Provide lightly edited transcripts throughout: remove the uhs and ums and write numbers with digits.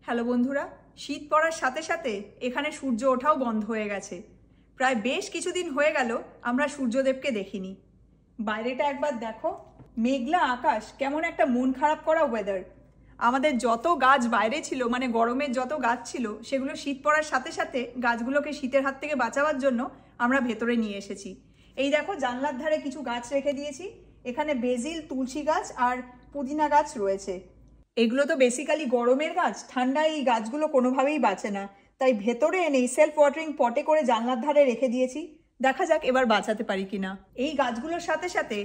Hello বন্ধুরা, শীত পড়ার সাথে সাথে এখানে সূর্য ওঠাও বন্ধ হয়ে গেছে। প্রায় বেশ কিছুদিন হয়ে গেল আমরা সূর্যদেবকে দেখিনি। বাইরেটা একবার দেখো, মেঘলা আকাশ, কেমন একটা মন খারাপ করা ওয়েদার। আমাদের যত গাছ বাইরে ছিল, মানে গরমের যত গাছ ছিল, সেগুলো শীত পড়ার সাথে সাথে গাছগুলোকে শীতের হাত থেকে বাঁচাবার জন্য আমরা ভেতরে নিয়ে এসেছি। এই দেখো, জানলার ধারে কিছু গাছ রেখে দিয়েছি। এখানে বেজিল, তুলসী গাছ আর পুদিনা গাছ রয়েছে। এগুলো তো বেসিক্যালি গরমের গাছ, ঠান্ডায় এই গাছগুলো কোনোভাবেই বাঁচে না, তাই ভেতরে এনে সেলফ ওয়াটারিং পটে করে জানলার ধারে রেখে দিয়েছি। দেখা যাক এবার বাঁচাতে পারি কিনা। এই গাছগুলোর সাথে সাথে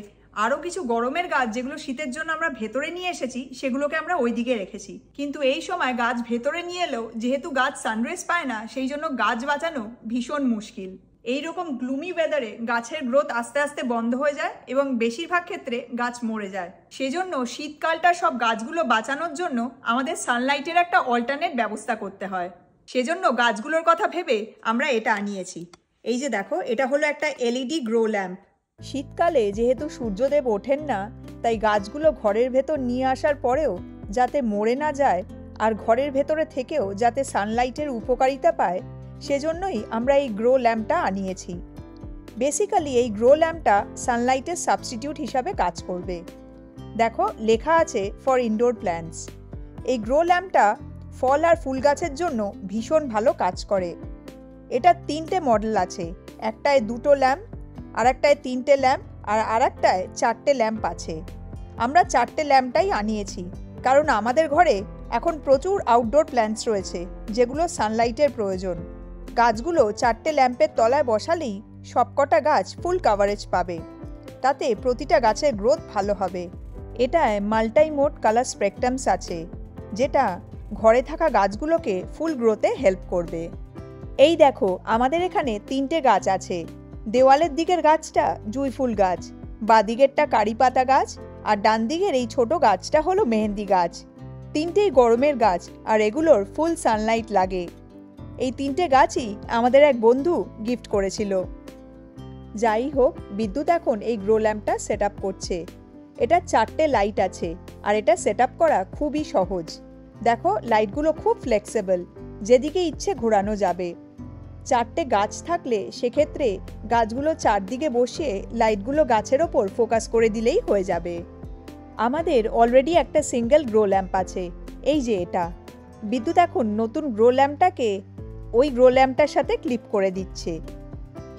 আরও কিছু গরমের গাছ যেগুলো শীতের জন্য আমরা ভেতরে নিয়ে এসেছি, সেগুলোকে আমরা ওই দিকে রেখেছি। কিন্তু এই সময় গাছ ভেতরে নিয়ে এলেও যেহেতু গাছ সানরেজ পায় না, সেই জন্য গাছ বাঁচানো ভীষণ মুশকিল। এইরকম গ্লুমি ওয়েদারে গাছের গ্রোথ আস্তে আস্তে বন্ধ হয়ে যায় এবং বেশিরভাগ ক্ষেত্রে গাছ মরে যায়। সেজন্য শীতকালটা সব গাছগুলো বাঁচানোর জন্য আমাদের সানলাইটের একটা অল্টারনেট ব্যবস্থা করতে হয়। সেজন্য গাছগুলোর কথা ভেবে আমরা এটা আনিয়েছি। এই যে দেখো, এটা হলো একটা এলইডি গ্রো ল্যাম্প। শীতকালে যেহেতু সূর্যদেব ওঠেন না, তাই গাছগুলো ঘরের ভেতর নিয়ে আসার পরেও যাতে মরে না যায় আর ঘরের ভেতরে থেকেও যাতে সানলাইটের উপকারিতা পায়, সেজন্যই আমরা এই গ্রো ল্যাম্পটা আনিয়েছি। বেসিক্যালি এই গ্রো ল্যাম্পটা সানলাইটের সাবস্টিটিউট হিসাবে কাজ করবে। দেখো, লেখা আছে ফর ইনডোর প্ল্যান্টস। এই গ্রো ল্যাম্পটা ফল আর ফুল গাছের জন্য ভীষণ ভালো কাজ করে। এটা 3টে মডেল আছে, একটায় 2টো ল্যাম্প, আর একটায় 3টে ল্যাম্প, আর আরেকটায় 4টে ল্যাম্প আছে। আমরা 4টে ল্যাম্পটাই আনিয়েছি কারণ আমাদের ঘরে এখন প্রচুর আউটডোর প্ল্যান্টস রয়েছে যেগুলো সানলাইটের প্রয়োজন। গাছগুলো 4টে ল্যাম্পের তলায় বসালেই সবকটা গাছ ফুল কাভারেজ পাবে, তাতে প্রতিটা গাছের গ্রোথ ভালো হবে। এটায় মাল্টি মোড কালার স্পেকট্রামস আছে, যেটা ঘরে থাকা গাছগুলোকে ফুল গ্রোথে হেল্প করবে। এই দেখো, আমাদের এখানে 3টে গাছ আছে। দেওয়ালের দিকের গাছটা জুঁই ফুল গাছ, বাঁ দিকেরটা কারি পাতা গাছ, আর ডান দিকের এই ছোট গাছটা হলো মেহেন্দি গাছ। 3টেই গরমের গাছ আর এগুলোর ফুল সানলাইট লাগে। এই 3টে গাছই আমাদের এক বন্ধু গিফট করেছিল। যাই হোক, বিদ্যুৎ এখন এই গ্রো ল্যাম্পটা সেট আপ করছে। এটা 4টে লাইট আছে আর এটা সেট আপ করা খুবই সহজ। দেখো, লাইটগুলো খুব ফ্লেক্সিবল, যেদিকে ইচ্ছে ঘোরানো যাবে। 4টে গাছ থাকলে সেক্ষেত্রে গাছগুলো চারদিকে বসিয়ে লাইটগুলো গাছের ওপর ফোকাস করে দিলেই হয়ে যাবে। আমাদের অলরেডি একটা সিঙ্গেল গ্রো ল্যাম্প আছে, এই যে এটা। বিদ্যুৎ এখন নতুন গ্রো ল্যাম্পটাকে ওই গ্রো ল্যাম্পটার সাথে ক্লিপ করে দিচ্ছে।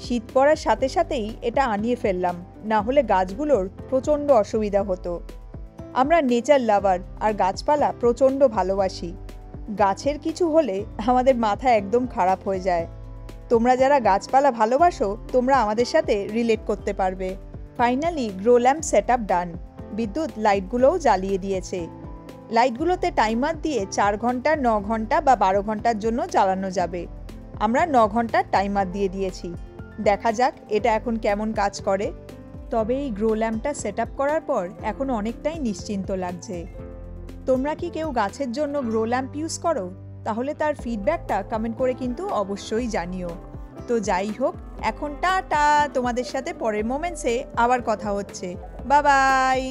শীত পড়ার সাথে সাথেই এটা আনিয়ে ফেললাম, না হলে গাছগুলোর প্রচণ্ড অসুবিধা হতো। আমরা নেচার লাভার আর গাছপালা প্রচণ্ড ভালোবাসি। গাছের কিছু হলে আমাদের মাথা একদম খারাপ হয়ে যায়। তোমরা যারা গাছপালা ভালোবাসো, তোমরা আমাদের সাথে রিলেট করতে পারবে। Finally grow lamp set up done. বিদ্যুৎ লাইটগুলোও জ্বালিয়ে দিয়েছে। লাইটগুলোতে টাইমার দিয়ে 4 ঘন্টা, 9 ঘন্টা বা 12 ঘন্টার জন্য জ্বালানো যাবে। আমরা 9 ঘন্টার টাইমার দিয়ে দিয়েছি। দেখা যাক এটা এখন কেমন কাজ করে। তবে এই গ্রো ল্যাম্পটা সেট আপ করার পর এখন অনেকটাই নিশ্চিন্ত লাগছে। তোমরা কি কেউ গাছের জন্য গ্রো ল্যাম্প ইউজ করো? তাহলে তার ফিডব্যাকটা কমেন্ট করে কিন্তু অবশ্যই জানিও। তো যাই হোক, এখন টাটা, তোমাদের সাথে পরের মোমেন্টসে আবার কথা হচ্ছে। Bye bye.